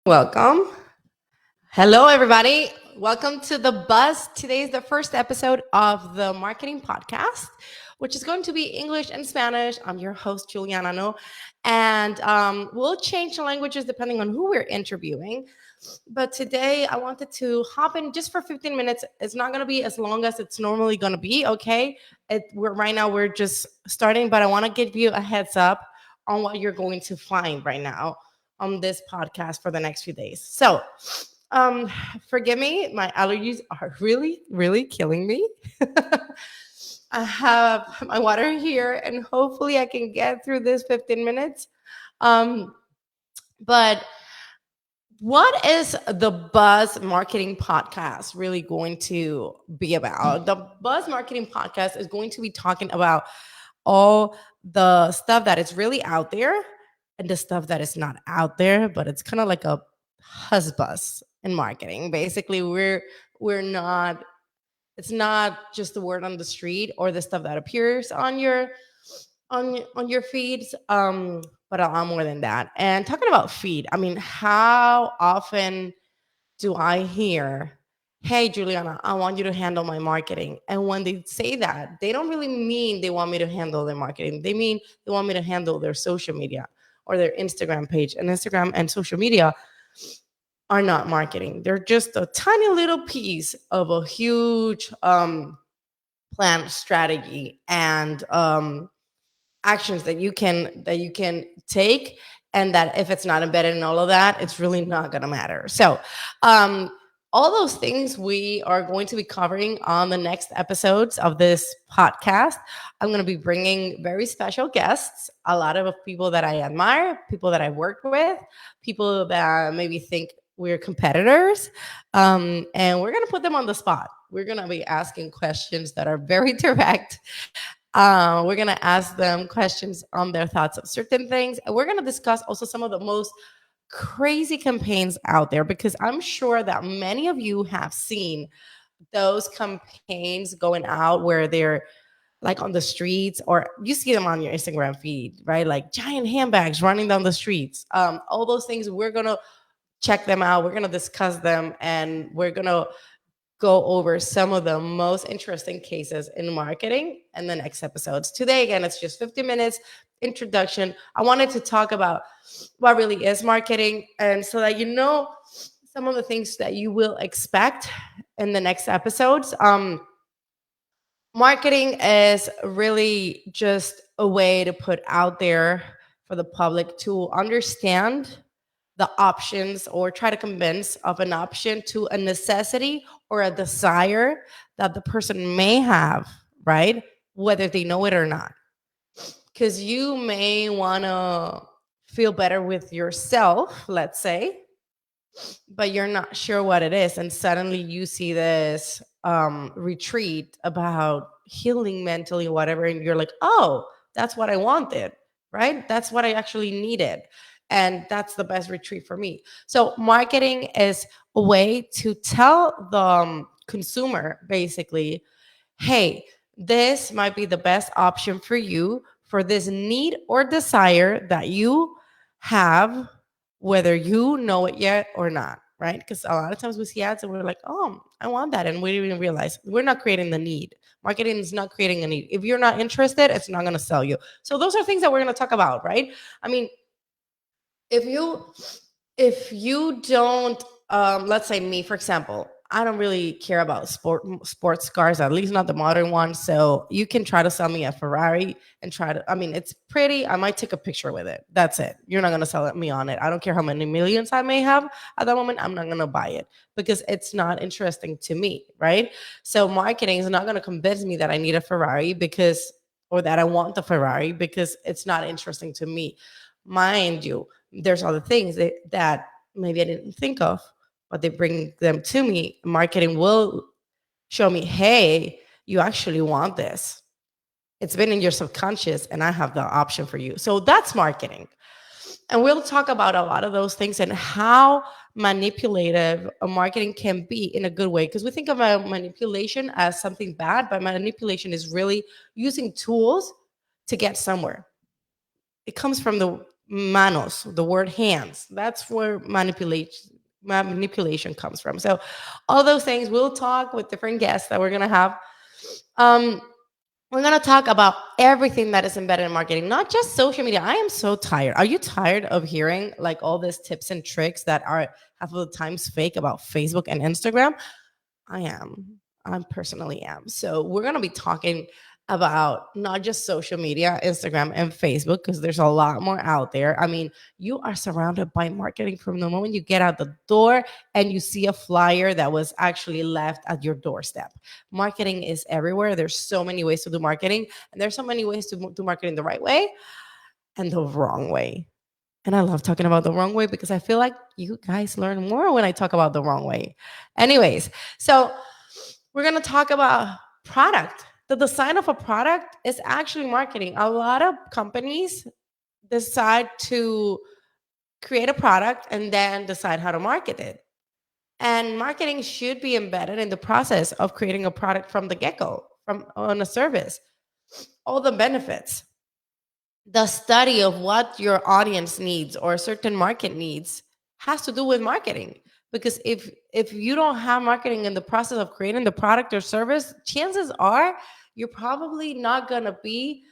Welcome. Hello, everybody. Welcome to the Buzz. Today is the first episode of the marketing podcast, which is going to be English and Spanish. I'm your host, Juliana No, and we'll change the languages depending on who we're interviewing. But today, I wanted to hop in just for 15 minutes. It's not going to be as long as it's normally going to be. Okay, right now we're just starting, but I want to give you a heads up on what you're going to find right now on this podcast for the next few days. So, um, forgive me, my allergies are really, really killing me. I have my water here, and hopefully, I can get through this 15 minutes. Um, but what is the Buzz Marketing Podcast really going to be about? The Buzz Marketing Podcast is going to be talking about all the stuff that is really out there and the stuff that is not out there, but it's kind of like a huzz buzz in marketing. Basically, we're not it's not just the word on the street or the stuff that appears on your feeds, but a lot more than that. And talking about feed, I mean, how often do I hear, "Hey, Juliana, I want you to handle my marketing." And when they say that, they don't really mean they want me to handle their marketing. They mean they want me to handle their social media or their Instagram page. And Instagram and social media are not marketing. They're just a tiny little piece of a huge plan strategy and actions that you can take, and that if it's not embedded in all of that, it's really not going to matter. So um all those things we are going to be covering on the next episodes of this podcast. I'm going to be bringing very special guests, a lot of people that I admire, people that I worked with, people that maybe think we're competitors, and we're going to put them on the spot. We're going to be asking questions that are very direct. We're going to ask them questions on their thoughts of certain things. And we're going to discuss also some of the most crazy campaigns out there, because I'm sure that many of you have seen those campaigns going out where they're like on the streets, or you see them on your Instagram feed, right? Like giant handbags running down the streets. All those things, we're going to check them out. We're going to discuss them, and we're going to go over some of the most interesting cases in marketing in the next episodes. Today, again, it's just 50 minutes introduction. I wanted to talk about what really is marketing, and so that you know some of the things that you will expect in the next episodes. Marketing is really just a way to put out there for the public to understand the options, or try to convince of an option to a necessity or a desire that the person may have, right? Whether they know it or not. Because you may want to feel better with yourself, let's say, but you're not sure what it is. And suddenly you see this retreat about healing mentally, whatever. And you're like, oh, that's what I wanted, right? That's what I actually needed. And that's the best retreat for me. So, marketing is a way to tell the consumer basically, hey, this might be the best option for you for this need or desire that you have, whether you know it yet or not, right? Because a lot of times we see ads and we're like, oh, I want that. And we didn't even realize we're not creating the need. Marketing is not creating a need. If you're not interested, it's not going to sell you. So those are things that we're going to talk about, right? I mean, if you if you don't, let's say me for example, I don't really care about sports cars, at least not the modern ones. So you can try to sell me a Ferrari and try to, I mean, it's pretty, I might take a picture with it, that's it. You're not going to sell it me on it. I don't care how many millions I may have at that moment, I'm not going to buy it because it's not interesting to me, right? So marketing is not going to convince me that I need a Ferrari because, or that I want the Ferrari, because it's not interesting to me. Mind you, there's other things that maybe I didn't think of, but they bring them to me. Marketing will show me, hey, you actually want this. It's been in your subconscious, and I have the option for you. So that's marketing. And we'll talk about a lot of those things and how manipulative a marketing can be in a good way. Because we think of manipulation as something bad, but manipulation is really using tools to get somewhere. It comes from the manos, the word hands. That's where manipulation comes from. So all those things, we'll talk with different guests that we're gonna have. Um, we're gonna talk about everything that is embedded in marketing, not just social media. I am so tired. Are you tired of hearing like all these tips and tricks that are half of the times fake about Facebook and Instagram? I am. I personally am. So we're going to be talking about not just social media, Instagram and Facebook, because there's a lot more out there. I mean, you are surrounded by marketing from the moment you get out the door and you see a flyer that was actually left at your doorstep. Marketing is everywhere. There's so many ways to do marketing, and there's so many ways to do marketing the right way and the wrong way. And I love talking about the wrong way because I feel like you guys learn more when I talk about the wrong way. Anyways, so we're going to talk about product. The design of a product is actually marketing. A lot of companies decide to create a product and then decide how to market it. And marketing should be embedded in the process of creating a product from the get-go, from on a service. All the benefits, the study of what your audience needs or a certain market needs has to do with marketing, because if you don't have marketing in the process of creating the product or service, chances are you're probably not going to be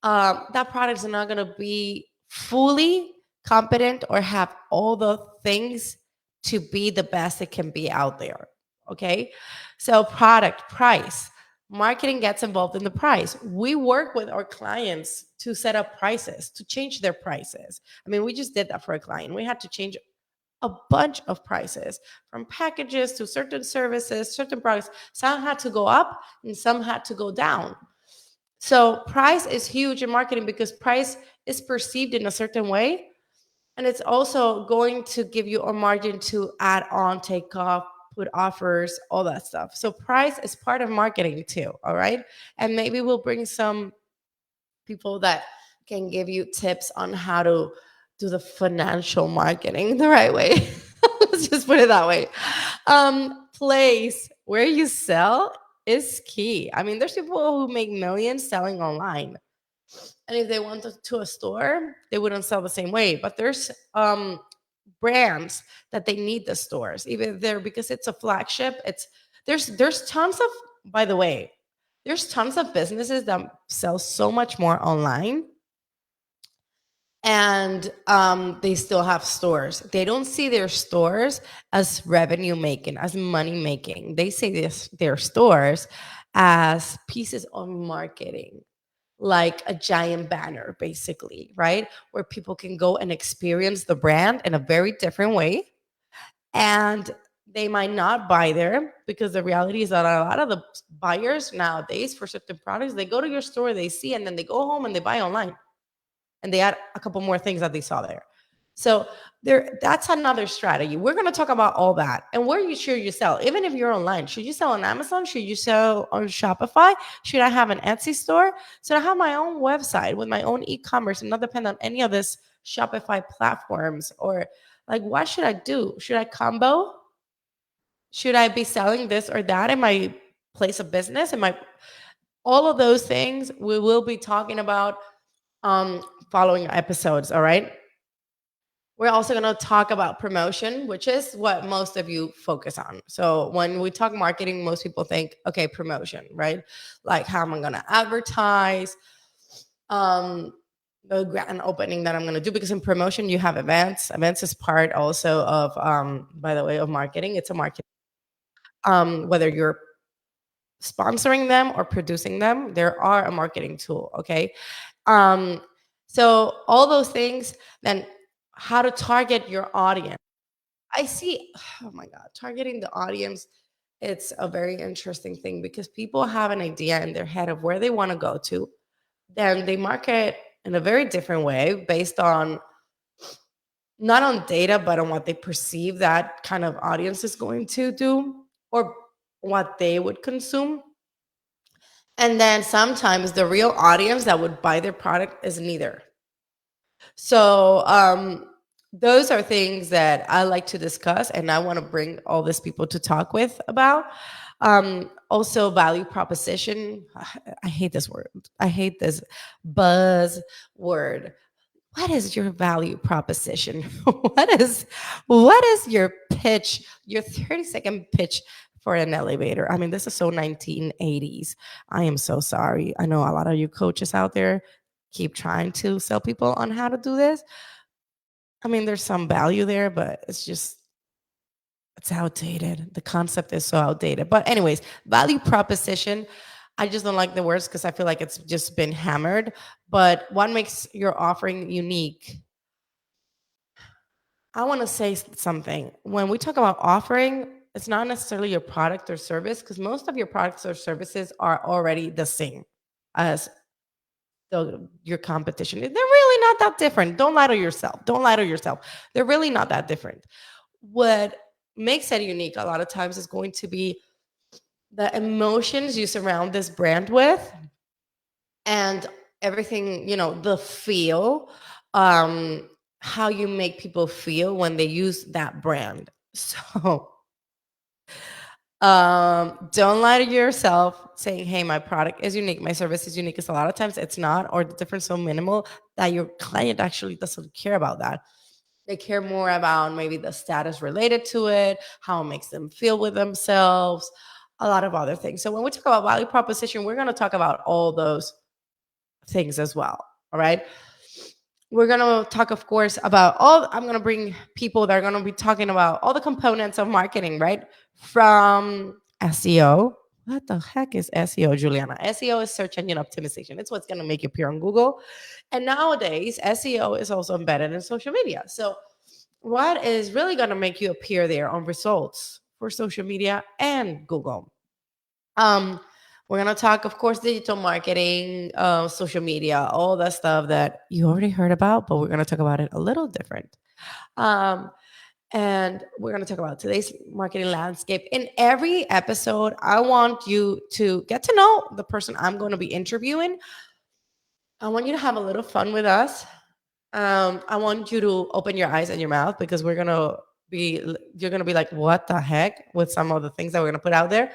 that product is not going to be fully competent or have all the things to be the best it can be out there. Okay. So, product, price, marketing gets involved in the price. We work with our clients to set up prices, to change their prices. I mean, we just did that for a client. We had to change a bunch of prices from packages to certain services, certain products. Some had to go up and some had to go down. So price is huge in marketing because price is perceived in a certain way. And it's also going to give you a margin to add on, take off, put offers, all that stuff. So price is part of marketing too. All right. And maybe we'll bring some people that can give you tips on how to do the financial marketing the right way. Let's just put it that way. Place where you sell is key. I mean, there's people who make millions selling online. And if they went to a store, they wouldn't sell the same way. But there's brands that they need the stores, even there because it's a flagship. There's tons of, by the way, there's tons of businesses that sell so much more online, and they still have stores. They don't see their stores as revenue making, as money making. They see their stores as pieces of marketing, like a giant banner, basically, right? Where people can go and experience the brand in a very different way. And they might not buy there because the reality is that a lot of the buyers nowadays for certain products, they go to your store, they see, and then they go home and they buy online and they add a couple more things that they saw there. So that's another strategy. We're going to talk about all that and where you should you sell. Even if you're online, should you sell on Amazon? Should you sell on Shopify? Should I have an Etsy store? Should I have my own website with my own e-commerce and not depend on any of this Shopify platforms? Or like, what should I do? Should I combo? Should I be selling this or that in my place of business? In my all of those things we will be talking about following episodes. All right. We're also going to talk about promotion, which is what most of you focus on. So when we talk marketing, most people think, okay, promotion, right? Like how am I going to advertise? Um, the grand opening that I'm going to do, because in promotion you have events. Events is part also of, by the way, of marketing. It's a marketing. Whether you're sponsoring them or producing them, there are a marketing tool. Okay. Um, so all those things, then how to target your audience. I see, oh my God, targeting the audience, it's a very interesting thing because people have an idea in their head of where they want to go to. Then they market in a very different way based on not on data, but on what they perceive that kind of audience is going to do or what they would consume. And then sometimes the real audience that would buy their product is neither. So those are things that I like to discuss, and I want to bring all these people to talk with about. Also, value proposition. I hate this word. I hate this buzz word. what is your value proposition? What is your pitch, your 30-second pitch for an elevator? I mean, this is so 1980s. I am so sorry. I know a lot of you coaches out there keep trying to sell people on how to do this. I mean, there's some value there, but it's outdated. The concept is so outdated. But anyways, value proposition. I just don't like the words because I feel like it's just been hammered. But what makes your offering unique? I want to say something. When we talk about offering, it's not necessarily your product or service because most of your products or services are already the same as your competition. They're really not that different. Don't lie to yourself. Don't lie to yourself. They're really not that different. What makes it unique a lot of times is going to be the emotions you surround this brand with and everything, the feel, um, how you make people feel when they use that brand. So don't lie to yourself saying, hey, my product is unique, my service is unique, because a lot of times it's not, or the difference so minimal that your client actually doesn't care about that. They care more about maybe the status related to it, how it makes them feel with themselves, a lot of other things. So when we talk about value proposition, we're going to talk about all those things as well. All right. We're going to talk, of course, about I'm going to bring people that are going to be talking about all the components of marketing, right? From SEO. What the heck is SEO, Juliana? SEO is search engine optimization. It's what's going to make you appear on Google. And nowadays, SEO is also embedded in social media. So, what is really going to make you appear there on results for social media and Google? Um, we're going to talk, of course, digital marketing, social media, all that stuff that you already heard about, but we're going to talk about it a little different. Um, and we're going to talk about today's marketing landscape. In every episode, I want you to get to know the person I'm going to be interviewing. I want you to have a little fun with us. I want you to open your eyes and your mouth because you're gonna be like, what the heck, with some of the things that we're gonna put out there.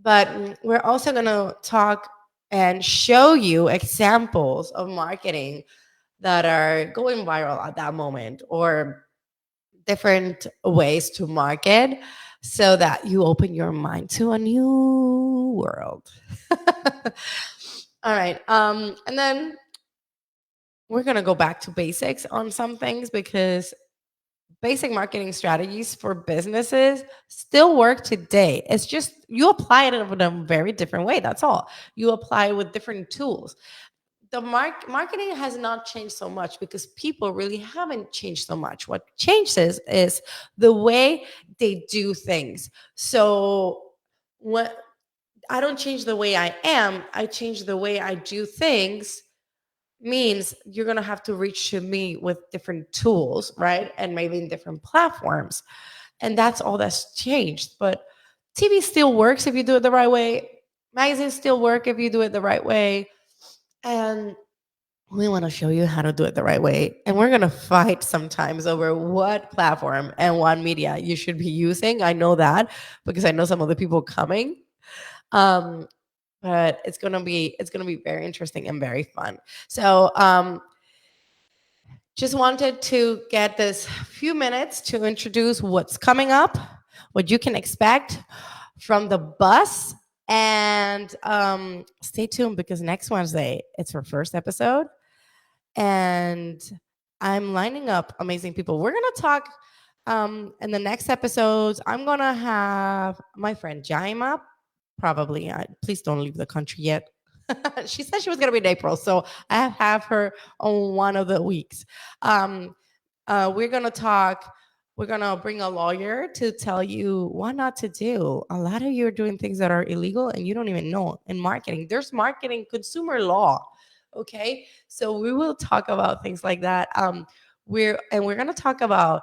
But we're also gonna talk and show you examples of marketing that are going viral at that moment, or different ways to market, so that you open your mind to a new world. All right. And then we're going to go back to basics on some things because basic marketing strategies for businesses still work today. It's just you apply it in a very different way. That's all. You apply it with different tools. The marketing has not changed so much because people really haven't changed so much. What changes is the way they do things. So what I don't change the way I am, I change the way I do things, means you're going to have to reach to me with different tools, right? And maybe in different platforms. And that's all that's changed. But TV still works if you do it the right way. Magazines still work if you do it the right way. And we want to show you how to do it the right way. And we're going to fight sometimes over what platform and what media you should be using. I know that because I know some of the people coming. Um, but it's gonna be very interesting and very fun. So just wanted to get this few minutes to introduce what's coming up, what you can expect from the bus, and stay tuned because next Wednesday it's our first episode, and I'm lining up amazing people. We're gonna talk in the next episodes. I'm gonna have my friend Jaima. Probably. Please don't leave the country yet. She said she was going to be in April, so I have her on one of the weeks. Um, we're going to talk. We're going to bring a lawyer to tell you what not to do. A lot of you are doing things that are illegal and you don't even know. In marketing, there's marketing consumer law. Okay, so we will talk about things like that. We're going to talk about,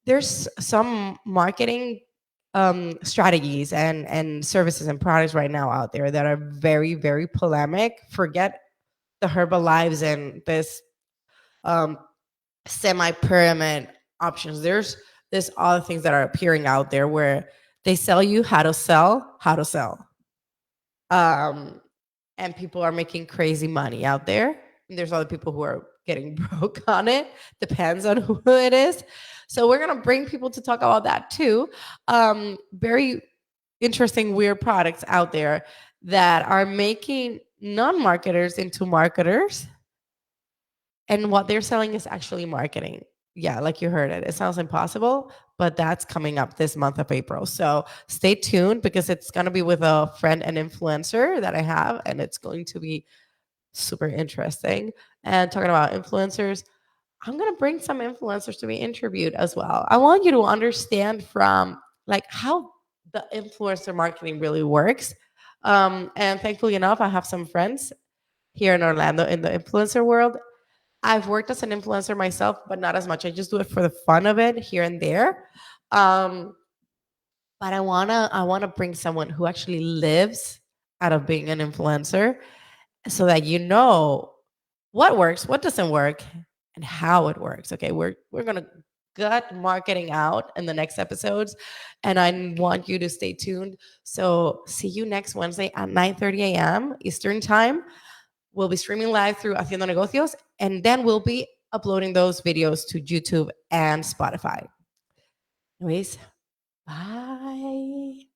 there's some marketing strategies and services and products right now out there that are very, very polemic. Forget the Herbalives and this um, semi-pyramid options. There's other things that are appearing out there where they sell you how to sell. Um, and people are making crazy money out there. And there's other people who are getting broke on it. Depends on who it is. So we're gonna bring people to talk about that too. Very interesting, weird products out there that are making non-marketers into marketers, and what they're selling is actually marketing. Yeah, like you heard it. It sounds impossible, but that's coming up this month of April. So stay tuned because it's going to be with a friend and influencer that I have, and it's going to be super interesting. And talking about influencers, I'm going to bring some influencers to be interviewed as well. I want you to understand from like how the influencer marketing really works. And thankfully enough, I have some friends here in Orlando in the influencer world. I've worked as an influencer myself, but not as much. I just do it for the fun of it here and there. Um, but I wanna bring someone who actually lives out of being an influencer, so that you know what works, what doesn't work, and how it works. Okay, we're gonna gut marketing out in the next episodes, and I want you to stay tuned. So see you next Wednesday at 9:30 a.m. Eastern time. We'll be streaming live through Haciendo Negocios, and then we'll be uploading those videos to YouTube and Spotify. Anyways, bye.